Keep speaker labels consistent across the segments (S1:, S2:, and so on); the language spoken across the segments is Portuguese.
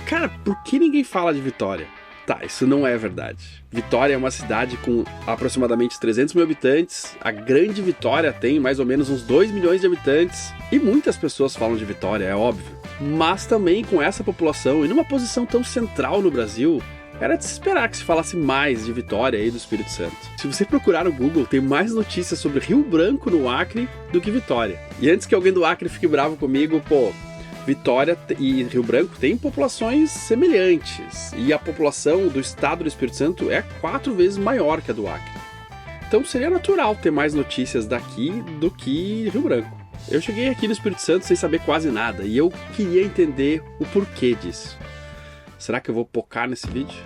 S1: Cara, por que ninguém fala de Vitória? Tá, isso não é verdade. Vitória é uma cidade com aproximadamente 300 mil habitantes. A Grande Vitória tem mais ou menos uns 2 milhões de habitantes. E muitas pessoas falam de Vitória, é óbvio. Mas também com essa população e numa posição tão central no Brasil, era de se esperar que se falasse mais de Vitória e do Espírito Santo. Se você procurar no Google, tem mais notícias sobre Rio Branco no Acre do que Vitória. E antes que alguém do Acre fique bravo comigo, Vitória e Rio Branco têm populações semelhantes. E a população do estado do Espírito Santo é 4 vezes maior que a do Acre. Então seria natural ter mais notícias daqui do que Rio Branco. Eu cheguei aqui no Espírito Santo sem saber quase nada e eu queria entender o porquê disso. Será que eu vou focar nesse vídeo?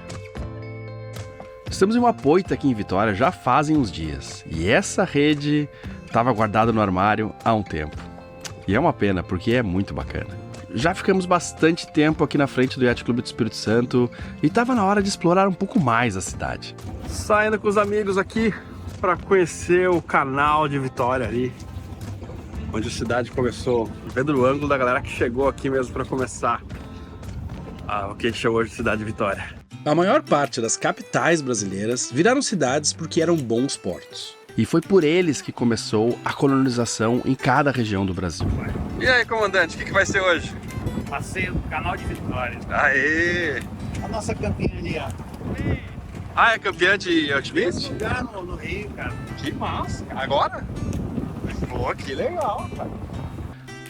S1: Estamos em uma poita aqui em Vitória já fazem uns dias. E essa rede estava guardada no armário há um tempo. E é uma pena, porque é muito bacana. Já ficamos bastante tempo aqui na frente do Yacht Clube do Espírito Santo e estava na hora de explorar um pouco mais a cidade. Saindo com os amigos aqui para conhecer o canal de Vitória ali, onde a cidade começou. Vendo o ângulo da galera que chegou aqui mesmo para começar o que a gente chamou de Cidade de Vitória. A maior parte das capitais brasileiras viraram cidades porque eram bons portos. E foi por eles que começou a colonização em cada região do Brasil. E aí, comandante, o que vai ser hoje?
S2: Passeio do Canal de Vitória.
S1: Aê!
S2: A nossa campinha ali, ó.
S1: Ah, é campeã de alpinismo?
S2: Lugar no Rio, cara.
S1: Que massa! Agora? Pô, que legal, cara.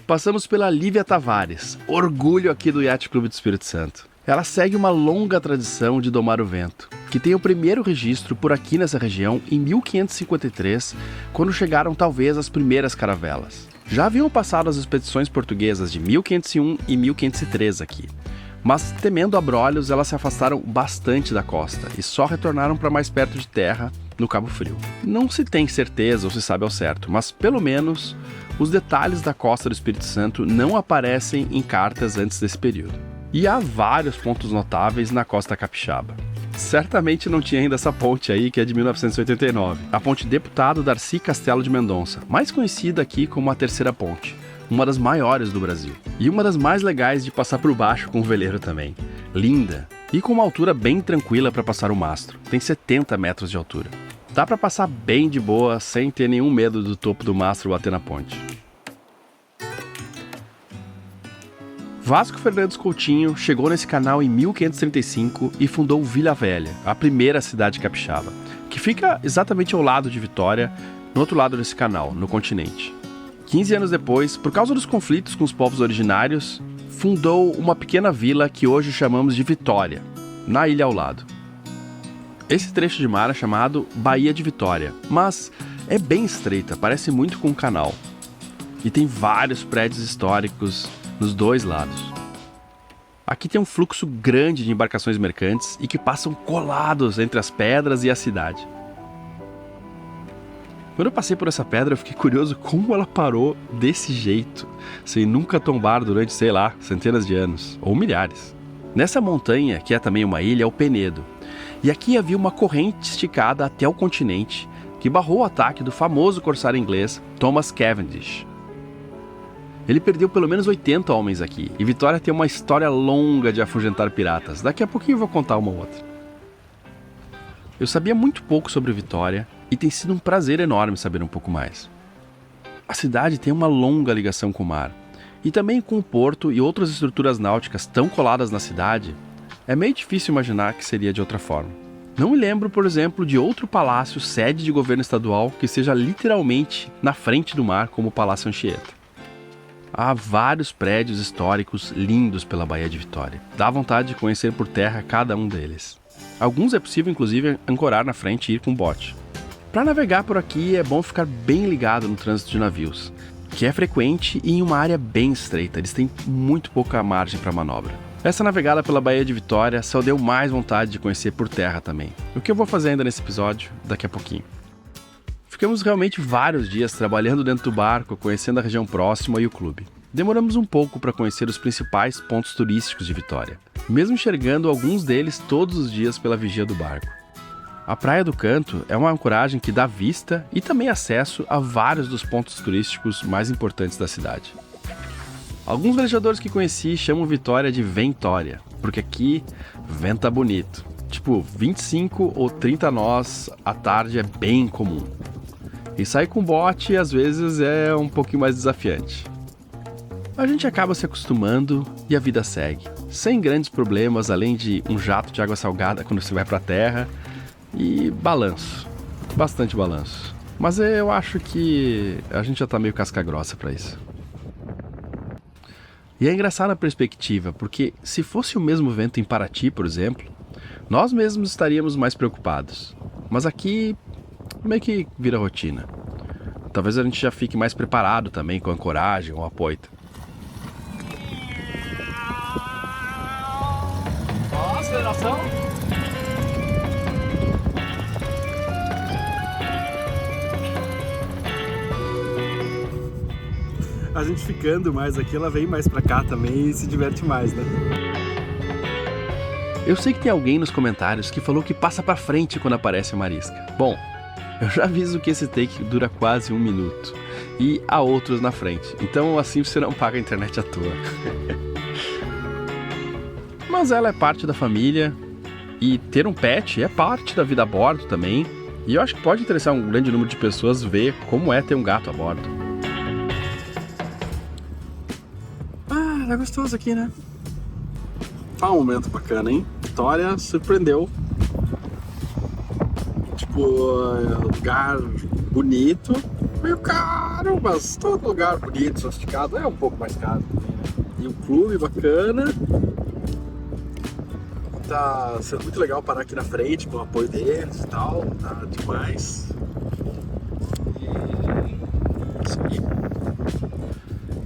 S1: Passamos pela Lívia Tavares, orgulho aqui do Yacht Clube do Espírito Santo. Ela segue uma longa tradição de domar o vento, que tem o primeiro registro por aqui nessa região em 1553, quando chegaram talvez as primeiras caravelas. Já haviam passado as expedições portuguesas de 1501 e 1503 aqui, mas temendo abrolhos elas se afastaram bastante da costa e só retornaram para mais perto de terra, no Cabo Frio. Não se tem certeza ou se sabe ao certo, mas pelo menos os detalhes da costa do Espírito Santo não aparecem em cartas antes desse período. E há vários pontos notáveis na costa capixaba. Certamente não tinha ainda essa ponte aí, que é de 1989. A ponte Deputado Darcy Castelo de Mendonça, mais conhecida aqui como a Terceira Ponte, uma das maiores do Brasil. E uma das mais legais de passar por baixo com o veleiro também. Linda e com uma altura bem tranquila para passar o mastro. Tem 70 metros de altura. Dá para passar bem de boa, sem ter nenhum medo do topo do mastro bater na ponte. Vasco Fernandes Coutinho chegou nesse canal em 1535 e fundou Vila Velha, a primeira cidade capixaba, que fica exatamente ao lado de Vitória, no outro lado desse canal, no continente. 15 anos depois, por causa dos conflitos com os povos originários, fundou uma pequena vila que hoje chamamos de Vitória, na ilha ao lado. Esse trecho de mar é chamado Baía de Vitória, mas é bem estreita, parece muito com um canal. E tem vários prédios históricos nos dois lados. Aqui tem um fluxo grande de embarcações mercantes e que passam colados entre as pedras e a cidade. Quando eu passei por essa pedra, eu fiquei curioso como ela parou desse jeito, sem nunca tombar durante, sei lá, centenas de anos, ou milhares. Nessa montanha, que é também uma ilha, é o Penedo. E aqui havia uma corrente esticada até o continente, que barrou o ataque do famoso corsário inglês Thomas Cavendish. Ele perdeu pelo menos 80 homens aqui, e Vitória tem uma história longa de afugentar piratas. Daqui a pouquinho eu vou contar uma outra. Eu sabia muito pouco sobre Vitória, e tem sido um prazer enorme saber um pouco mais. A cidade tem uma longa ligação com o mar, e também com o porto e outras estruturas náuticas tão coladas na cidade, é meio difícil imaginar que seria de outra forma. Não me lembro, por exemplo, de outro palácio sede de governo estadual que seja literalmente na frente do mar como o Palácio Anchieta. Há vários prédios históricos lindos pela Baía de Vitória. Dá vontade de conhecer por terra cada um deles. Alguns é possível, inclusive, ancorar na frente e ir com bote. Para navegar por aqui é bom ficar bem ligado no trânsito de navios, que é frequente e em uma área bem estreita. Eles têm muito pouca margem para manobra. Essa navegada pela Baía de Vitória só deu mais vontade de conhecer por terra também. O que eu vou fazer ainda nesse episódio, daqui a pouquinho. Ficamos realmente vários dias trabalhando dentro do barco, conhecendo a região próxima e o clube. Demoramos um pouco para conhecer os principais pontos turísticos de Vitória, mesmo enxergando alguns deles todos os dias pela vigia do barco. A Praia do Canto é uma ancoragem que dá vista e também acesso a vários dos pontos turísticos mais importantes da cidade. Alguns velejadores que conheci chamam Vitória de Ventória, porque aqui venta bonito. Tipo, 25 ou 30 nós à tarde é bem comum. E sair com bote às vezes é um pouquinho mais desafiante. A gente acaba se acostumando e a vida segue, sem grandes problemas, além de um jato de água salgada quando você vai pra terra e balanço, bastante balanço. Mas eu acho que a gente já tá meio casca grossa pra isso. E é engraçada a perspectiva, porque se fosse o mesmo vento em Paraty, por exemplo, nós mesmos estaríamos mais preocupados. Mas aqui meio que vira rotina. Talvez a gente já fique mais preparado também com a ancoragem ou a poita.
S2: Ó, aceleração.
S3: A gente ficando mais aqui, ela vem mais pra cá também e se diverte mais, né?
S1: Eu sei que tem alguém nos comentários que falou que passa pra frente quando aparece a marisca. Bom, eu já aviso que esse take dura quase 1 minuto. E há outros na frente. Então assim você não paga a internet à toa. Mas ela é parte da família. E ter um pet é parte da vida a bordo também. E eu acho que pode interessar um grande número de pessoas ver como é ter um gato a bordo.
S3: Ah, tá gostoso aqui, né? Tá um momento bacana, hein? Vitória surpreendeu. Tipo, lugar bonito, meio caro, mas todo lugar bonito, sofisticado é um pouco mais caro também, né? E um clube bacana. Tá sendo muito legal parar aqui na frente com o apoio deles e tal, tá demais. E isso aí.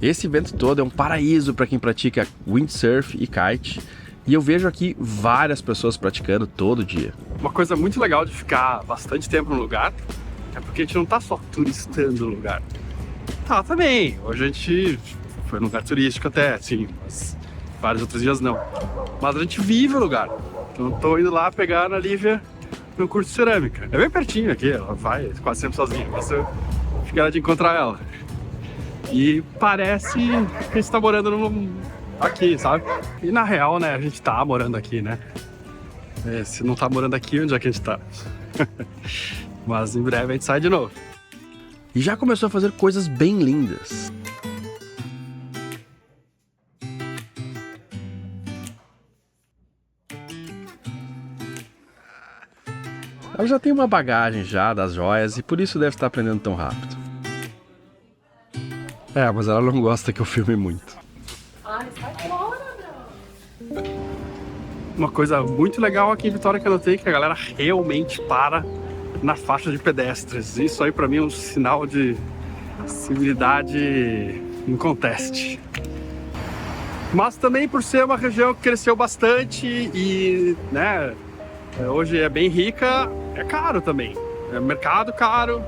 S1: Esse evento todo é um paraíso para quem pratica windsurf e kite. E eu vejo aqui várias pessoas praticando todo dia.
S3: Uma coisa muito legal de ficar bastante tempo no lugar é porque a gente não tá só turistando o lugar. Tá, também. Hoje a gente foi num lugar turístico até, sim, mas vários outros dias não. Mas a gente vive o lugar. Então tô indo lá pegar a Ana Lívia no curso de cerâmica. É bem pertinho aqui, ela vai quase sempre sozinha, mas eu fiquei de encontrar ela. E parece que a gente tá morando aqui, sabe? E na real, né, a gente tá morando aqui, né? Se não tá morando aqui, onde é que a gente tá? Mas em breve a gente sai de novo.
S1: E já começou a fazer coisas bem lindas. Ela já tem uma bagagem já das joias e por isso deve estar aprendendo tão rápido. É, mas ela não gosta que eu filme muito.
S4: Ai, sai fora, meu.
S3: Uma coisa muito legal aqui em Vitória que eu notei que a galera realmente para na faixa de pedestres. Isso aí pra mim é um sinal de civilidade em conteste. Mas também por ser uma região que cresceu bastante e, né, hoje é bem rica, é caro também. É mercado caro,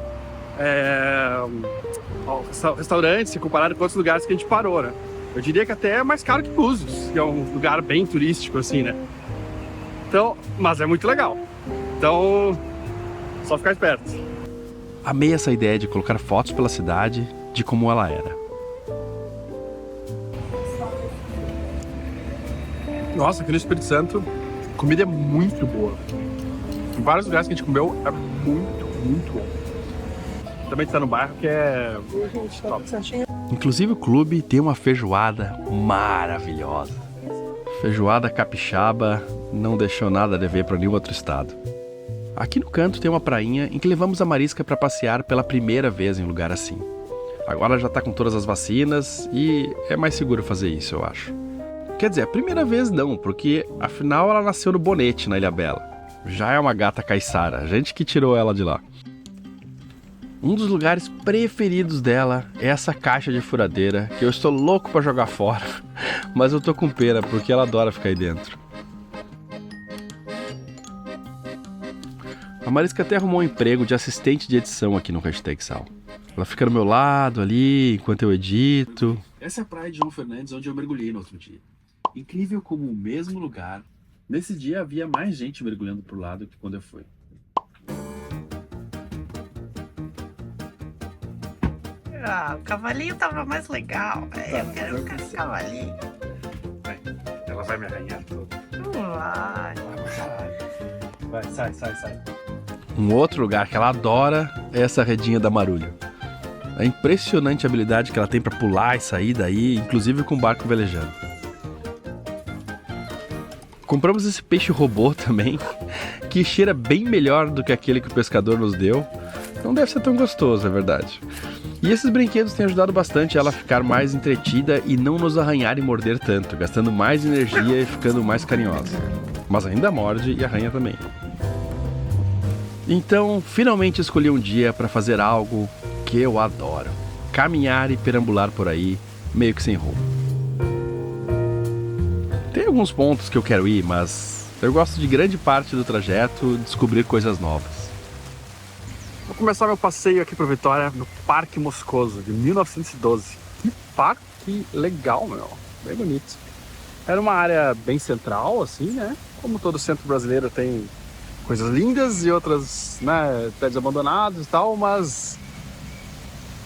S3: restaurantes, se comparado com outros lugares que a gente parou, né? Eu diria que até é mais caro que Búzios, que é um lugar bem turístico, assim, né? Então, mas é muito legal. Então, só ficar esperto.
S1: Amei essa ideia de colocar fotos pela cidade de como ela era.
S3: Nossa, aqui no Espírito Santo, a comida é muito boa. Em vários lugares que a gente comeu, é muito bom. Também está no bairro que é top.
S1: Inclusive o clube tem uma feijoada maravilhosa. Feijoada capixaba não deixou nada a dever para nenhum outro estado. Aqui no canto tem uma prainha em que levamos a Marisca para passear pela primeira vez em um lugar assim. Agora já está com todas as vacinas e é mais seguro fazer isso, eu acho. Quer dizer, a primeira vez não, porque afinal ela nasceu no Bonete, na Ilha Bela. Já é uma gata caiçara, a gente que tirou ela de lá. Um dos lugares preferidos dela é essa caixa de furadeira que eu estou louco para jogar fora, mas eu tô com pena porque ela adora ficar aí dentro. A Marisca até arrumou um emprego de assistente de edição aqui no Hashtag Sal. Ela fica do meu lado ali enquanto eu edito.
S5: Essa é a praia de João Fernandes onde eu mergulhei no outro dia. Incrível como o mesmo lugar, nesse dia havia mais gente mergulhando por lá do que quando eu fui.
S4: Ah, o cavalinho tava mais legal. Eu quero ficar com o cavalinho.
S3: Ela vai me arranhar toda.
S4: Vai.
S3: Vai, sai.
S1: Um outro lugar que ela adora é essa redinha da Marulho. É impressionante a habilidade que ela tem para pular e sair daí, inclusive com o barco velejando. Compramos esse peixe robô também, que cheira bem melhor do que aquele que o pescador nos deu. Não deve ser tão gostoso, é verdade. E esses brinquedos têm ajudado bastante ela a ficar mais entretida e não nos arranhar e morder tanto, gastando mais energia e ficando mais carinhosa. Mas ainda morde e arranha também. Então, finalmente escolhi um dia para fazer algo que eu adoro. Caminhar e perambular por aí, meio que sem rumo. Tem alguns pontos que eu quero ir, mas eu gosto de grande parte do trajeto descobrir coisas novas.
S3: Vou começar meu passeio aqui para Vitória no Parque Moscoso, de 1912. Que parque legal, meu. Bem bonito. Era uma área bem central, assim, né? Como todo centro brasileiro tem coisas lindas e outras, né, prédios abandonados e tal, mas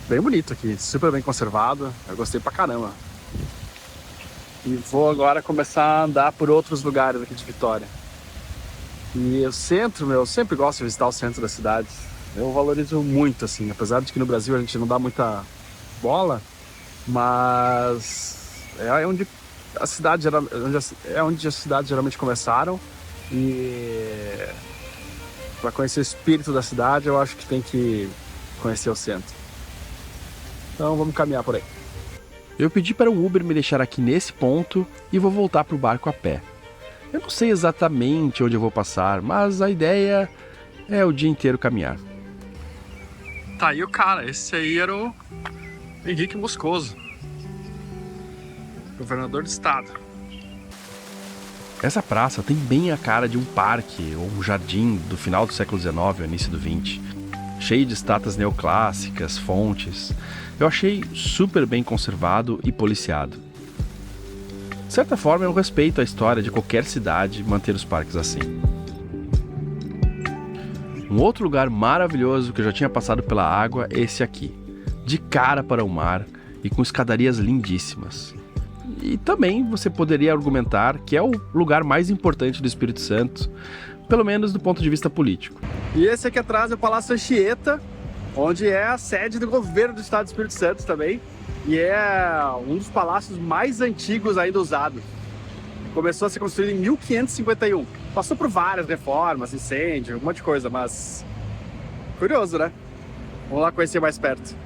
S3: bem bonito aqui, super bem conservado. Eu gostei pra caramba. E vou agora começar a andar por outros lugares aqui de Vitória. E o centro, eu sempre gosto de visitar o centro da cidade. Eu valorizo muito, assim, apesar de que no Brasil a gente não dá muita bola, mas é onde a cidade onde as cidades geralmente começaram. E para conhecer o espírito da cidade, eu acho que tem que conhecer o centro. Então vamos caminhar por aí.
S1: Eu pedi para o Uber me deixar aqui nesse ponto e vou voltar para o barco a pé. Eu não sei exatamente onde eu vou passar, mas a ideia é o dia inteiro caminhar.
S3: Tá aí o cara, esse aí era o Henrique Moscoso, governador do estado.
S1: Essa praça tem bem a cara de um parque ou um jardim do final do século XIX ou início do XX. Cheio de estátuas neoclássicas, fontes. Eu achei super bem conservado e policiado. De certa forma, eu respeito a história de qualquer cidade manter os parques assim. Um outro lugar maravilhoso que eu já tinha passado pela água é esse aqui. De cara para o mar e com escadarias lindíssimas. E também você poderia argumentar que é o lugar mais importante do Espírito Santo, pelo menos do ponto de vista político.
S3: E esse aqui atrás é o Palácio Anchieta, onde é a sede do governo do estado do Espírito Santo também. E é um dos palácios mais antigos ainda usados. Começou a ser construído em 1551. Passou por várias reformas, incêndio, um monte de coisa, mas curioso, né? Vamos lá conhecer mais perto.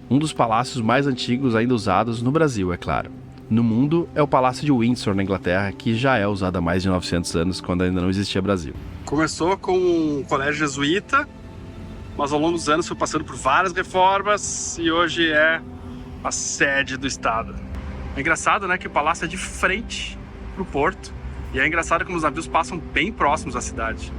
S1: Um dos palácios mais antigos ainda usados no Brasil, é claro. No mundo é o Palácio de Windsor, na Inglaterra, que já é usado há mais de 900 anos, quando ainda não existia Brasil.
S3: Começou com um colégio jesuíta, mas ao longo dos anos foi passando por várias reformas e hoje é a sede do estado. É engraçado, né, que o palácio é de frente pro porto e é engraçado como os navios passam bem próximos à cidade.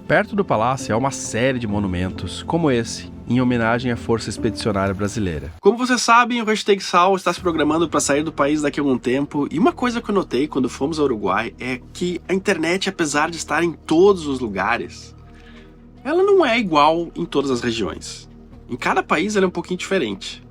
S1: Perto do palácio há uma série de monumentos, como esse, em homenagem à Força Expedicionária Brasileira.
S5: Como vocês sabem, o Hashtag Sal está se programando para sair do país daqui a algum tempo, e uma coisa que eu notei quando fomos ao Uruguai é que a internet, apesar de estar em todos os lugares, ela não é igual em todas as regiões. Em cada país ela é um pouquinho diferente.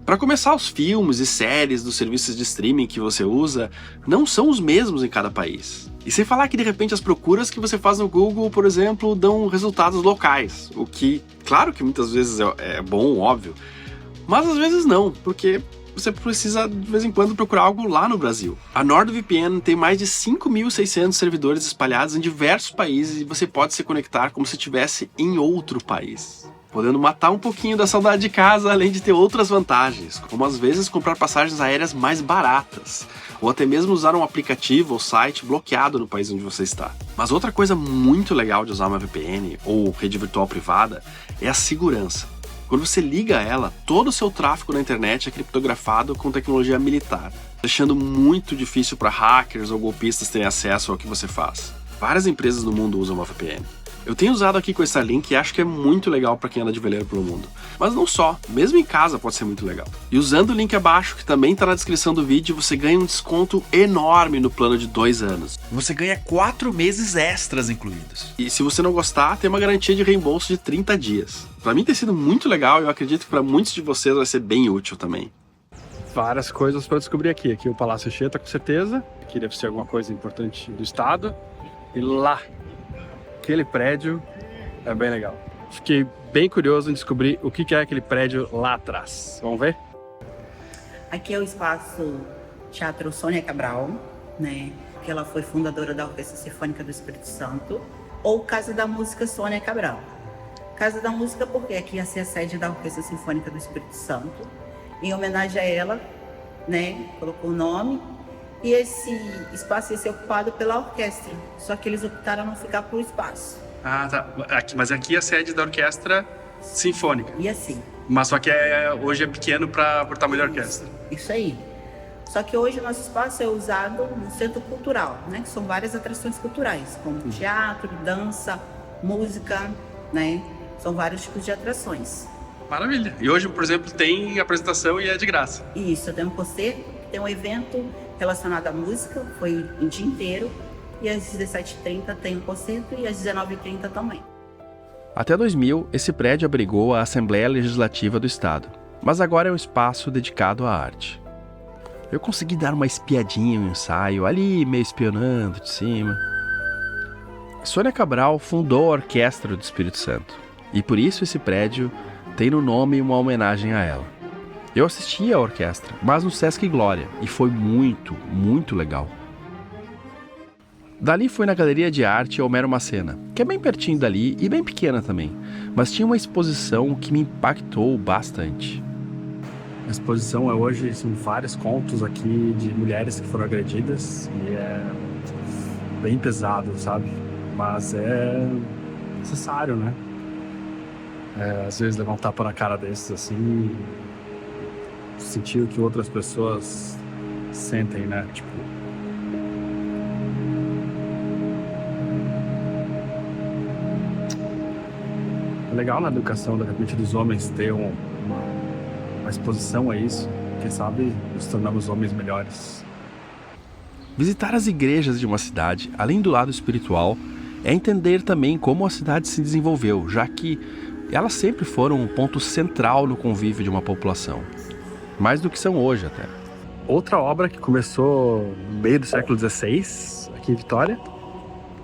S5: Para começar, os filmes e séries dos serviços de streaming que você usa não são os mesmos em cada país. E sem falar que de repente as procuras que você faz no Google, por exemplo, dão resultados locais, o que, claro que muitas vezes é bom, óbvio, mas às vezes não, porque você precisa de vez em quando procurar algo lá no Brasil. A NordVPN tem mais de 5.600 servidores espalhados em diversos países e você pode se conectar como se estivesse em outro país, podendo matar um pouquinho da saudade de casa, além de ter outras vantagens, como às vezes comprar passagens aéreas mais baratas, ou até mesmo usar um aplicativo ou site bloqueado no país onde você está. Mas outra coisa muito legal de usar uma VPN ou rede virtual privada é a segurança. Quando você liga ela, todo o seu tráfego na internet é criptografado com tecnologia militar, deixando muito difícil para hackers ou golpistas terem acesso ao que você faz. Várias empresas no mundo usam uma VPN. Eu tenho usado aqui com essa link e acho que é muito legal para quem anda de veleiro pelo mundo. Mas não só, mesmo em casa pode ser muito legal. E usando o link abaixo, que também está na descrição do vídeo, você ganha um desconto enorme no plano de 2 anos.
S1: Você ganha 4 meses extras incluídos.
S5: E se você não gostar, tem uma garantia de reembolso de 30 dias. Para mim tem sido muito legal e eu acredito que para muitos de vocês vai ser bem útil também.
S3: várias coisas para descobrir aqui. Aqui o Palácio Anchieta, com certeza. Aqui deve ser alguma coisa importante do estado. E lá, aquele prédio é bem legal. Fiquei bem curioso em descobrir o que é aquele prédio lá atrás. Vamos ver?
S6: Aqui é o espaço Teatro Sônia Cabral, né? Que ela foi fundadora da Orquestra Sinfônica do Espírito Santo, ou Casa da Música Sônia Cabral. Casa da Música porque aqui ia ser a sede da Orquestra Sinfônica do Espírito Santo. Em homenagem a ela, né? Colocou o nome. E esse espaço ia ser ocupado pela orquestra, só que eles optaram não ficar por espaço.
S3: Ah, tá. Mas aqui é a sede da Orquestra Sinfônica.
S6: E assim,
S3: Mas só que hoje é pequeno por tamanho da orquestra.
S6: isso aí. Só que hoje o nosso espaço é usado no centro cultural, né? Que são várias atrações culturais, como teatro, dança, música, né? São vários tipos de atrações.
S3: Maravilha. E hoje, por exemplo, tem apresentação e é de graça.
S6: E isso, tem um concerto, tem um evento relacionado à música, foi o dia inteiro. E às 17h30 tem um concerto e às 19h30 também.
S1: Até 2000, esse prédio abrigou a Assembleia Legislativa do Estado, mas agora é um espaço dedicado à arte. Eu consegui dar uma espiadinha no ensaio, ali meio espionando de cima. Sônia Cabral fundou a Orquestra do Espírito Santo, e por isso esse prédio tem no nome uma homenagem a ela. Eu assisti à orquestra, mas no Sesc Glória, e foi muito, muito legal. Dali foi na Galeria de Arte Homero Macena, que é bem pertinho dali e bem pequena também, mas tinha uma exposição que me impactou bastante.
S3: A exposição é hoje, são vários contos aqui de mulheres que foram agredidas e é bem pesado, sabe? Mas é necessário, né? Às vezes levar um tapa na cara desses assim, sentir o que outras pessoas sentem, né? Tipo, é legal na educação, de repente, dos homens ter uma exposição a isso. Quem sabe nos tornamos homens melhores.
S1: Visitar as igrejas de uma cidade, além do lado espiritual, é entender também como a cidade se desenvolveu, já que elas sempre foram um ponto central no convívio de uma população. Mais do que são hoje até.
S3: Outra obra que começou no meio do século XVI, aqui em Vitória,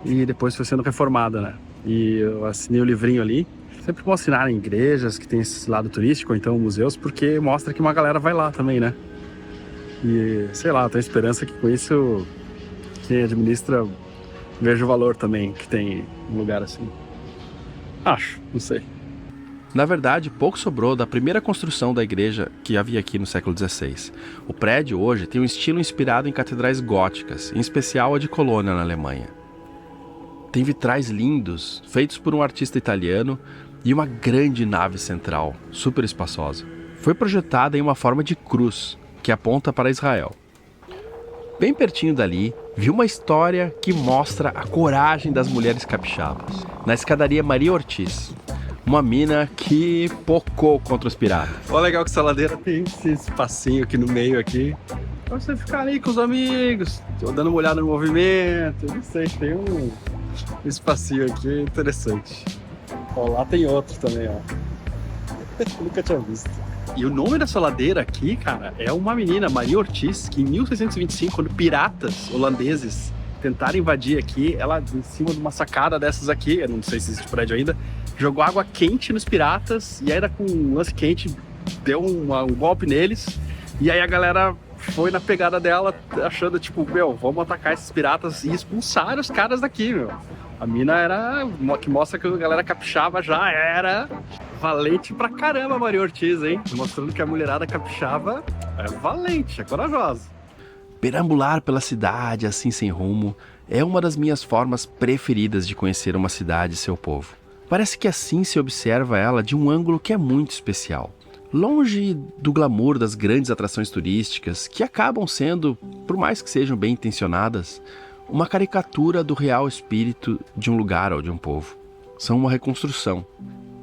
S3: e depois foi sendo reformada, né? E eu assinei o livrinho ali. Sempre bom assinar em igrejas que tem esse lado turístico, ou então museus, porque mostra que uma galera vai lá também, né? E, sei lá, eu tenho esperança que com isso quem administra veja o valor também que tem um lugar assim. Acho, não sei.
S1: Na verdade, pouco sobrou da primeira construção da igreja que havia aqui no século XVI. O prédio hoje tem um estilo inspirado em catedrais góticas, em especial a de Colônia, na Alemanha. Tem vitrais lindos, feitos por um artista italiano, e uma grande nave central, super espaçosa. Foi projetada em uma forma de cruz, que aponta para Israel. Bem pertinho dali, vi uma história que mostra a coragem das mulheres capixabas, na escadaria Maria Ortiz. Uma mina que pocou contra os piratas.
S3: Olha, legal que essa ladeira tem esse espacinho aqui no meio aqui. Pra você ficar ali com os amigos, dando uma olhada no movimento, não sei, tem um espacinho aqui interessante. Ó, lá tem outro também, ó. Nunca tinha visto. E o nome dessa ladeira aqui, cara, é uma menina, Maria Ortiz, que em 1625, quando piratas holandeses tentaram invadir aqui, ela, em cima de uma sacada dessas aqui, eu não sei se existe prédio ainda, jogou água quente nos piratas, e aí com um lance quente, deu um golpe neles, e aí a galera foi na pegada dela, achando, tipo, meu, vamos atacar esses piratas e expulsar os caras daqui, meu. A mina era, que mostra que a galera capixaba já era valente pra caramba, Maria Ortiz, hein? Mostrando que a mulherada capixaba é valente, é corajosa.
S1: Perambular pela cidade, assim sem rumo, é uma das minhas formas preferidas de conhecer uma cidade e seu povo. Parece que assim se observa ela de um ângulo que é muito especial. Longe do glamour das grandes atrações turísticas, que acabam sendo, por mais que sejam bem intencionadas, uma caricatura do real espírito de um lugar ou de um povo. São uma reconstrução,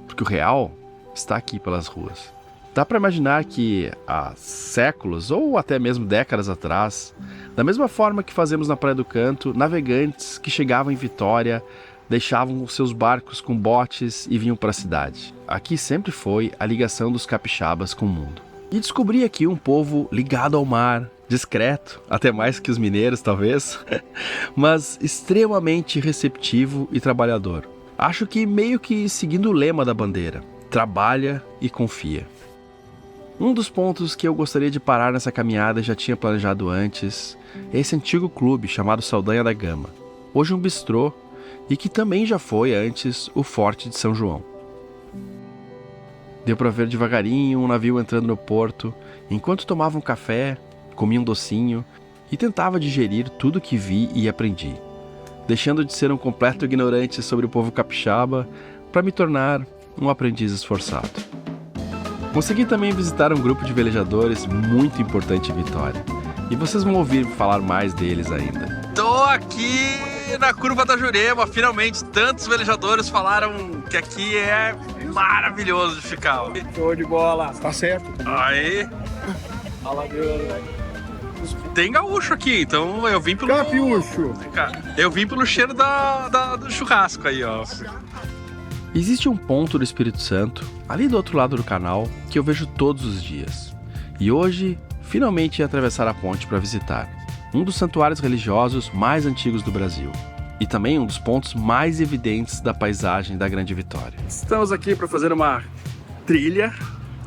S1: porque o real está aqui pelas ruas. Dá para imaginar que há séculos, ou até mesmo décadas atrás, da mesma forma que fazemos na Praia do Canto, navegantes que chegavam em Vitória deixavam os seus barcos com botes e vinham para a cidade. Aqui sempre foi a ligação dos capixabas com o mundo. E descobri aqui um povo ligado ao mar, discreto, até mais que os mineiros talvez, mas extremamente receptivo e trabalhador. Acho que meio que seguindo o lema da bandeira: trabalha e confia. Um dos pontos que eu gostaria de parar nessa caminhada, já tinha planejado antes, é esse antigo clube chamado Saldanha da Gama, hoje um bistrô, e que também já foi antes o Forte de São João. Deu para ver devagarinho um navio entrando no porto, enquanto tomava um café, comia um docinho e tentava digerir tudo que vi e aprendi, deixando de ser um completo ignorante sobre o povo capixaba para me tornar um aprendiz esforçado. Consegui também visitar um grupo de velejadores muito importante em Vitória, e vocês vão ouvir falar mais deles ainda.
S3: Tô aqui na Curva da Jurema, finalmente. Tantos velejadores falaram que aqui é maravilhoso de ficar. Ó.
S2: Show de bola. Tá certo.
S3: Aí,
S2: Fala, Deus.
S3: tem gaúcho aqui, então eu vim pelo...
S2: Capiúcho.
S3: Eu vim pelo cheiro do churrasco aí, ó.
S1: Existe um ponto do Espírito Santo, ali do outro lado do canal, que eu vejo todos os dias. E hoje, finalmente ia atravessar a ponte para visitar. Um dos santuários religiosos mais antigos do Brasil. E também um dos pontos mais evidentes da paisagem da Grande Vitória.
S3: Estamos aqui para fazer uma trilha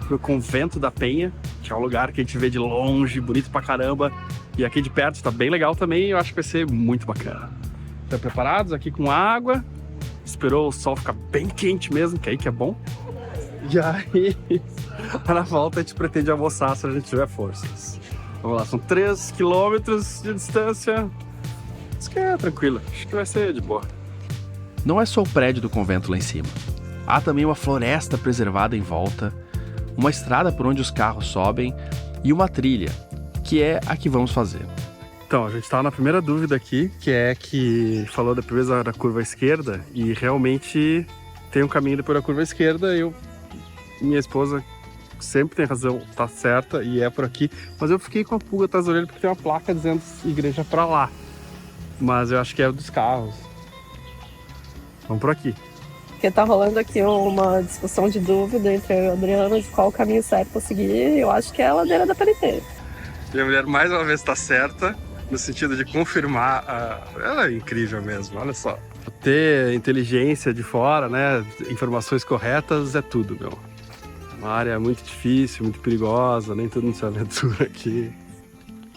S3: pro Convento da Penha, que é um lugar que a gente vê de longe, bonito pra caramba. E aqui de perto está bem legal também, eu acho que vai ser muito bacana. Estão preparados aqui com água? Esperou o sol ficar bem quente mesmo, que aí que é bom. E aí, na volta a gente pretende almoçar se a gente tiver forças. Vamos lá, são 3 quilômetros de distância. Isso que é tranquilo, acho que vai ser de boa.
S1: Não é só o prédio do convento lá em cima. Há também uma floresta preservada em volta, uma estrada por onde os carros sobem e uma trilha, que é a que vamos fazer.
S3: Então, a gente estava na primeira dúvida aqui, que é que falou da primeira da curva esquerda, e realmente tem um caminho depois da curva esquerda. Minha esposa sempre tem razão, tá certa, e é por aqui. Mas eu fiquei com a pulga atrás da orelha porque tem uma placa dizendo igreja pra lá. Mas eu acho que é dos carros. Vamos por aqui.
S7: Porque tá rolando aqui uma discussão de dúvida entre eu e o Adriano de qual o caminho certo pra seguir. Eu acho que é a ladeira da Penitencia.
S3: Minha mulher mais uma vez está certa, no sentido de confirmar. Ela é incrível mesmo, olha só. Ter inteligência de fora, né? Informações corretas é tudo, meu. Uma área muito difícil, muito perigosa, nem todo mundo se aventura aqui.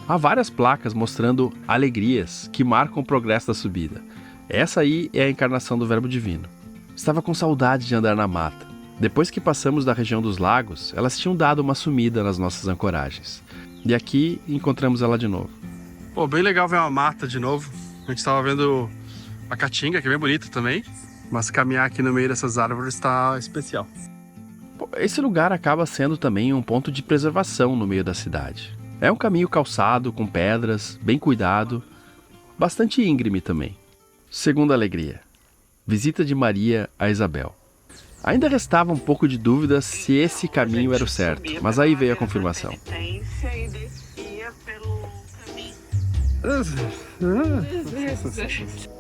S1: Há várias placas mostrando alegrias que marcam o progresso da subida. Essa aí é a encarnação do Verbo Divino. Estava com saudade de andar na mata. Depois que passamos da região dos lagos, elas tinham dado uma sumida nas nossas ancoragens. E aqui encontramos ela de novo.
S3: Pô, bem legal ver uma mata de novo. A gente estava vendo a caatinga, que é bem bonita também. Mas caminhar aqui no meio dessas árvores está especial.
S1: Esse lugar acaba sendo também um ponto de preservação no meio da cidade. É um caminho calçado, com pedras, bem cuidado, bastante íngreme também. Segunda alegria: visita de Maria a Isabel. Ainda restava um pouco de dúvida se esse caminho era o certo, mas aí veio a confirmação.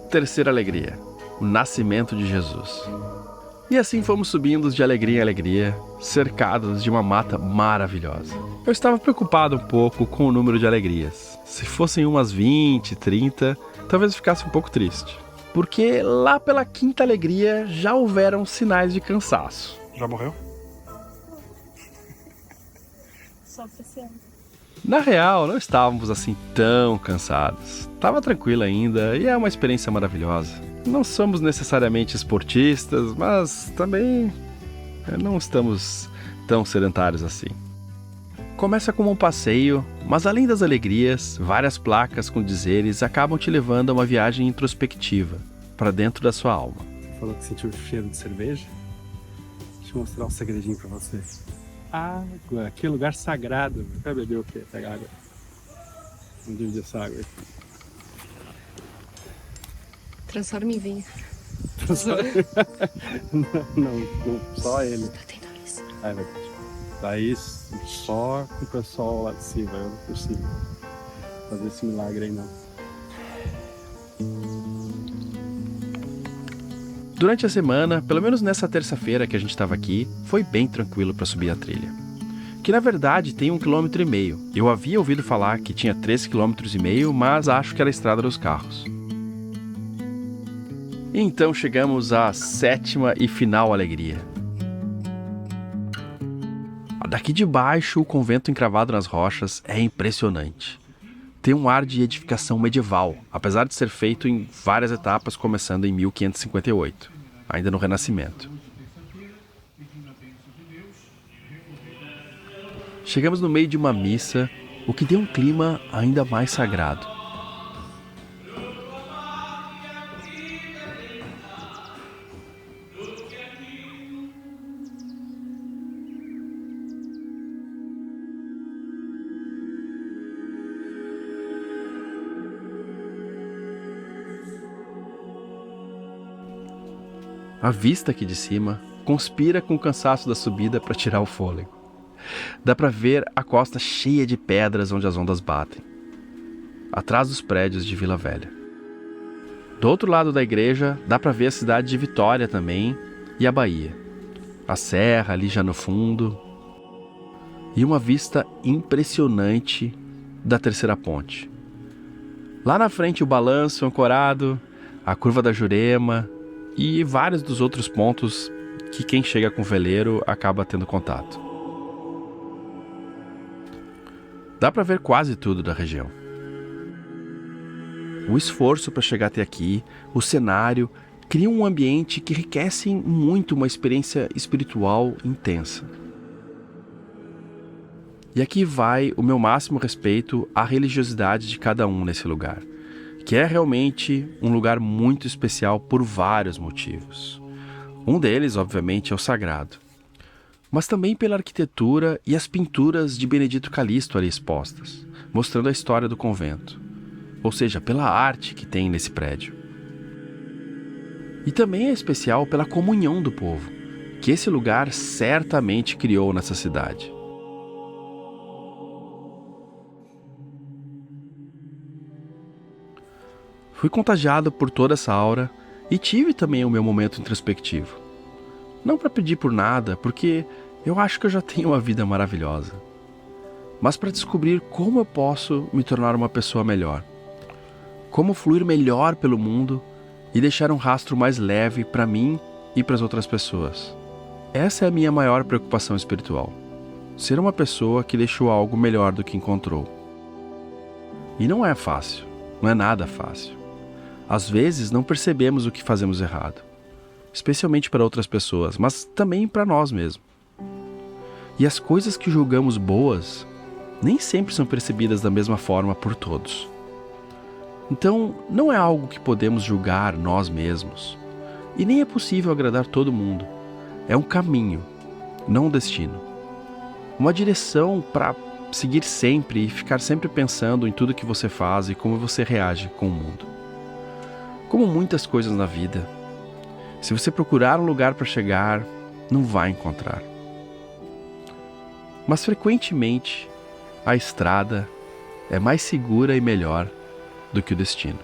S1: Terceira alegria: o nascimento de Jesus. E assim fomos subindo de alegria em alegria, cercados de uma mata maravilhosa. Eu estava preocupado um pouco com o número de alegrias. Se fossem umas 20, 30, talvez eu ficasse um pouco triste. Porque lá pela quinta alegria já houveram sinais de cansaço.
S3: Já morreu?
S7: Só apreciando.
S1: Na real, não estávamos assim tão cansados. Estava tranquilo ainda e é uma experiência maravilhosa. Não somos necessariamente esportistas, mas também não estamos tão sedentários assim. Começa como um passeio, mas além das alegrias, várias placas com dizeres acabam te levando a uma viagem introspectiva, para dentro da sua alma.
S3: Falou que sentiu o cheiro de cerveja? Deixa eu mostrar um segredinho pra você. Água, que lugar sagrado. Vai beber o quê? Pega água. Vamos dividir essa água aí.
S7: Transforma em vinho.
S3: não, só ele.
S7: Tá tentando isso.
S3: Vai. Daí só com o pessoal lá de cima, eu não consigo fazer esse milagre aí não.
S1: Durante a semana, pelo menos nessa terça-feira que a gente estava aqui, foi bem tranquilo para subir a trilha. que na verdade tem 1,5 km. Eu havia ouvido falar que tinha 3,5 km, mas acho que era a estrada dos carros. Então chegamos à 7ª e final alegria. Daqui de baixo, o convento encravado nas rochas é impressionante. Tem um ar de edificação medieval, apesar de ser feito em várias etapas, começando em 1558, ainda no Renascimento. Chegamos no meio de uma missa, o que deu um clima ainda mais sagrado. A vista aqui de cima conspira com o cansaço da subida para tirar o fôlego. Dá para ver a costa cheia de pedras onde as ondas batem, atrás dos prédios de Vila Velha. Do outro lado da igreja dá para ver a cidade de Vitória também e a Bahia. A serra ali já no fundo. E uma vista impressionante da Terceira Ponte. Lá na frente o balanço ancorado, a curva da Jurema e vários dos outros pontos que quem chega com veleiro acaba tendo contato. Dá para ver quase tudo da região. O esforço para chegar até aqui, o cenário, cria um ambiente que enriquece muito uma experiência espiritual intensa. E aqui vai o meu máximo respeito à religiosidade de cada um nesse lugar, que é realmente um lugar muito especial por vários motivos. Um deles, obviamente, é o sagrado, mas também pela arquitetura e as pinturas de Benedito Calixto ali expostas, mostrando a história do convento, ou seja, pela arte que tem nesse prédio. E também é especial pela comunhão do povo, que esse lugar certamente criou nessa cidade. Fui contagiado por toda essa aura e tive também o meu momento introspectivo. Não para pedir por nada, porque eu acho que eu já tenho uma vida maravilhosa, mas para descobrir como eu posso me tornar uma pessoa melhor, como fluir melhor pelo mundo e deixar um rastro mais leve para mim e para as outras pessoas. Essa é a minha maior preocupação espiritual, ser uma pessoa que deixou algo melhor do que encontrou. E não é fácil, não é nada fácil. Às vezes não percebemos o que fazemos errado, especialmente para outras pessoas, mas também para nós mesmos. E as coisas que julgamos boas nem sempre são percebidas da mesma forma por todos. Então, não é algo que podemos julgar nós mesmos, e nem é possível agradar todo mundo. É um caminho, não um destino. Uma direção para seguir sempre e ficar sempre pensando em tudo que você faz e como você reage com o mundo. Como muitas coisas na vida, se você procurar um lugar para chegar, não vai encontrar. Mas frequentemente, a estrada é mais segura e melhor do que o destino.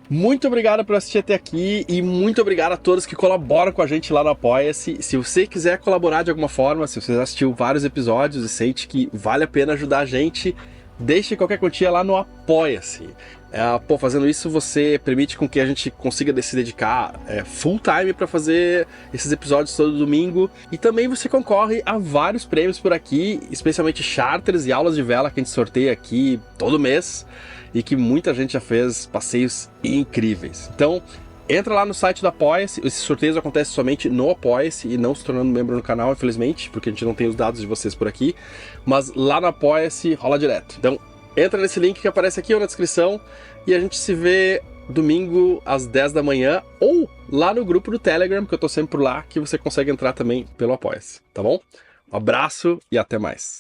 S5: Muito obrigado por assistir até aqui e muito obrigado a todos que colaboram com a gente lá no Apoia-se. Se você quiser colaborar de alguma forma, se você já assistiu vários episódios e sente que vale a pena ajudar a gente, deixe qualquer quantia lá no Apoia-se. Fazendo isso você permite com que a gente consiga se dedicar full time para fazer esses episódios todo domingo, e também você concorre a vários prêmios por aqui, especialmente charters e aulas de vela que a gente sorteia aqui todo mês e que muita gente já fez passeios incríveis. Então entra lá no site do Apoia-se. Esses sorteios acontecem somente no Apoia-se e não se tornando membro no canal, infelizmente, porque a gente não tem os dados de vocês por aqui, mas lá no Apoia-se rola direto. Então entra nesse link que aparece aqui ou na descrição e a gente se vê domingo às 10 da manhã ou lá no grupo do Telegram, que eu tô sempre por lá, que você consegue entrar também pelo Apoia-se, tá bom? Um abraço e até mais.